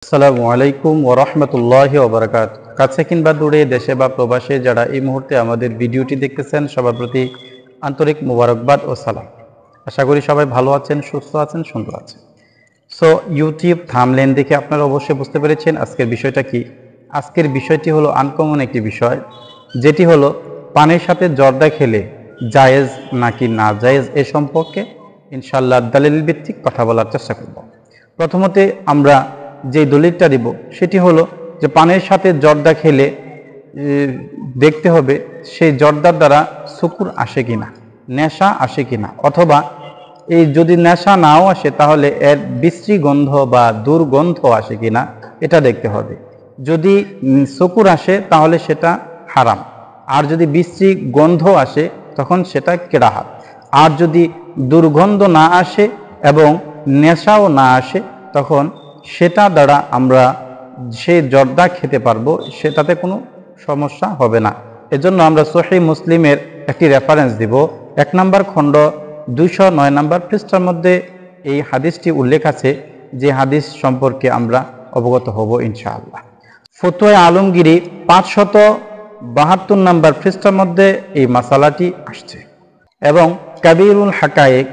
আসসালামু আলাইকুম ওয়া রাহমাতুল্লাহি ওয়া বারাকাতুহু। কাছে কিংবা দূরে, দেশে বা প্রবাসে যারা এই মুহূর্তে আমাদের ভিডিওটি দেখতেছেন, সবার প্রতি আন্তরিক মোবারকবাদ ও সালাম। আশা করি সবাই ভালো আছেন, সুস্থ আছেন, সুন্দর আছেন। সো ইউটিউব থাম্বনেল দেখে আপনারা অবশ্যই বুঝতে পেরেছেন আজকের বিষয়টা কি। আজকের বিষয়টি হলো আনকমন একটি বিষয়, যেটি হলো পানির সাথে জর্দা খেলে জায়েজ নাকি না জায়েজ এ সম্পর্কে ইনশাআল্লাহ দলিল ভিত্তিক কথা বলার চেষ্টা করব। প্রথমতে আমরা যে দলিলটা দিব সেটি হলো যে পানির সাথে জর্দা খেলে দেখতে হবে সেই জর্দার দ্বারা সুকুর আসে কিনা, নেশা আসে কিনা, অথবা এই যদি নেশা নাও আসে তাহলে এর বিশ্রী গন্ধ বা দুর্গন্ধ আসে কিনা এটা দেখতে হবে। যদি সুকুর আসে তাহলে সেটা হারাম, আর যদি বিশ্রী গন্ধ আসে তখন সেটা কেরাহাত। আর যদি দুর্গন্ধ না আসে এবং নেশাও না আসে তখন সেটা দ্বারা আমরা সেই জর্দা খেতে পারবো, সেটাতে কোনো সমস্যা হবে না। এজন্য আমরা সহিহ মুসলিমের একটি রেফারেন্স দিব। 1 নম্বর খণ্ড 209 নম্বর পৃষ্ঠার মধ্যে এই হাদিসটি উল্লেখ আছে, যে হাদিস সম্পর্কে আমরা অবগত হব ইনশাআল্লাহ। ফতোয়া আলমগীরি 572 নম্বর পৃষ্ঠার মধ্যে এই মাসালাটি আসছে, এবং কাবিরুল হাকায়েক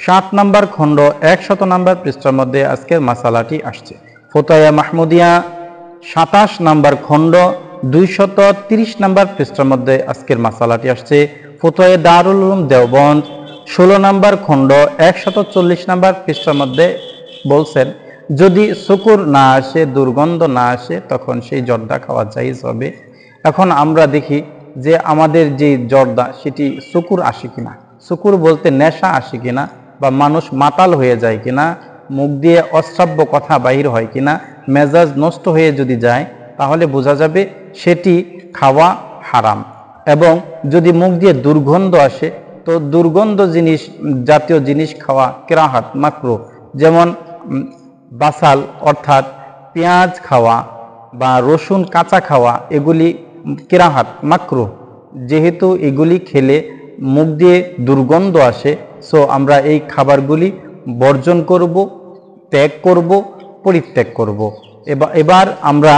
7 নম্বর খণ্ড 100 নম্বর পৃষ্ঠার মধ্যে আজকের মাসালাটি আসছে। ফতোয়া মাহমুদিয়া 27 নম্বর খণ্ড 230 নম্বর পৃষ্ঠার মধ্যে আজকের মাসালাটি আসছে। ফতোয়া দারুল উলুম দেওবন্দ 16 নম্বর খণ্ড 140 নম্বর পৃষ্ঠার মধ্যে বলছেন, যদি শুকুর না আসে, দুর্গন্ধ না আসে, তখন সেই জর্দা খাওয়া জায়েজ হবে। এখন আমরা দেখি যে আমাদের যে জর্দা সেটি শুকুর আসে কিনা, শুকুর বলতে নেশা আসে কিনা, বা মানুষ মাতাল হয়ে যায় কিনা, মুখ দিয়ে অশ্রাব্য কথা বাহির হয় কিনা, মেজাজ নষ্ট হয়ে যদি যায় তাহলে বোঝা যাবে সেটি খাওয়া হারাম। এবং যদি মুখ দিয়ে দুর্গন্ধ আসে তো দুর্গন্ধ জিনিস জাতীয় জিনিস খাওয়া কেরাহাত, মাকরুহ। যেমন বাসাল অর্থাৎ পেঁয়াজ খাওয়া বা রসুন কাঁচা খাওয়া, এগুলি কেরাহাত, মাকরুহ। যেহেতু এগুলি খেলে মুখ দিয়ে দুর্গন্ধ আসে, সো আমরা এই খাবারগুলি বর্জন করব, ত্যাগ করব, পরিত্যাগ করব। এবার আমরা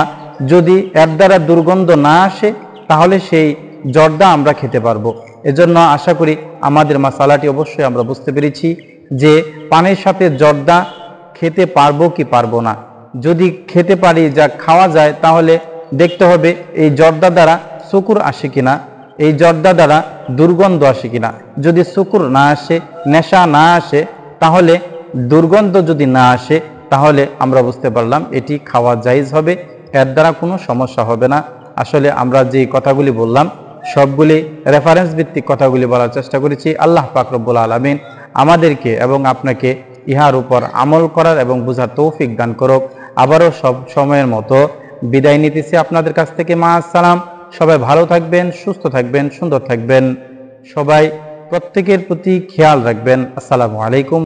যদি এর দ্বারা দুর্গন্ধ না আসে তাহলে সেই জর্দা আমরা খেতে পারবো। এজন্য আশা করি আমাদের মাসালাটি অবশ্যই আমরা বুঝতে পেরেছি যে পানির সাথে জর্দা খেতে পারবো কি পারবো না। যদি খেতে পারি, যা খাওয়া যায়, তাহলে দেখতে হবে এই জর্দা দ্বারা শুকুর আসে কিনা, এই জর্দা দ্বারা দুর্গন্ধ আসে কিনা। যদি শুকুর না আসে, নেশা না আসে, তাহলে দুর্গন্ধ যদি না আসে তাহলে আমরা বুঝতে পারলাম এটি খাওয়া জায়েজ হবে, এর দ্বারা কোনো সমস্যা হবে না। আসলে আমরা যে কথাগুলি বললাম সবগুলি রেফারেন্স ভিত্তিক কথাগুলি বলার চেষ্টা করেছি। আল্লাহ পাক রব্বুল আলামিন আমাদেরকে এবং আপনাকে ইহার উপর আমল করার এবং বোঝার তৌফিক দান করুক। আবারও সব সময়ের মতো বিদায় নিতেছি আপনাদের কাছ থেকে। মা আসসালাম। সবাই ভালো থাকবেন, সুস্থ থাকবেন, সুন্দর থাকবেন। সবাই প্রত্যেকের প্রতি খেয়াল রাখবেন। আসসালামু আলাইকুম।